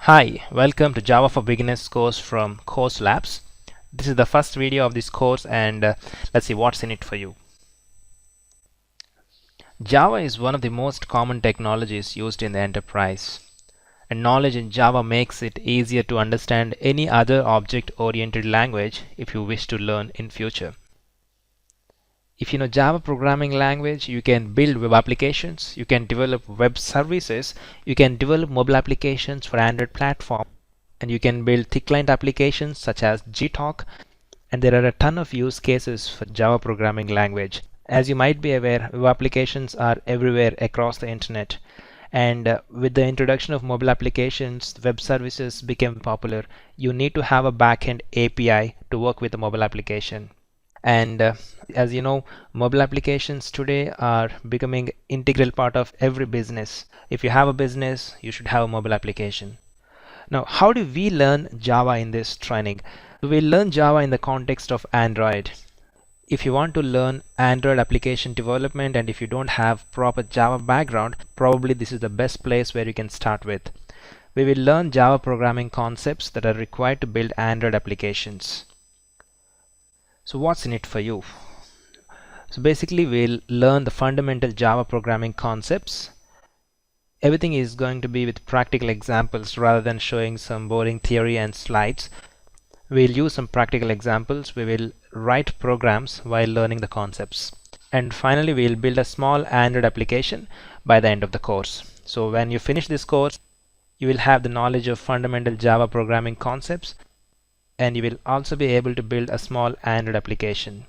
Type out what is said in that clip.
Hi, welcome to Java for Beginners course from Course Labs. This is the first video of this course and let's see what's in it for you. Java is one of the most common technologies used in the enterprise. And knowledge in Java makes it easier to understand any other object-oriented language if you wish to learn in future. If you know Java programming language, you can build web applications, you can develop web services, you can develop mobile applications for Android platform, and you can build thick client applications such as Gtalk, and there are a ton of use cases for Java programming language. As you might be aware, web applications are everywhere across the internet, and with the introduction of mobile applications, web services became popular. You need to have a backend API to work with a mobile application. And as you know, mobile applications today are becoming integral part of every business. If you have a business, you should have a mobile application. Now, how do we learn Java in this training? We learn Java in the context of Android. If you want to learn Android application development and if you don't have proper Java background, probably this is the best place where you can start with. We will learn Java programming concepts that are required to build Android applications. So what's in it for you? So basically we'll learn the fundamental Java programming concepts. Everything is going to be with practical examples rather than showing some boring theory and slides. We'll use some practical examples. We will write programs while learning the concepts. And finally we'll build a small Android application by the end of the course. So when you finish this course, you will have the knowledge of fundamental Java programming concepts, and you will also be able to build a small Android application.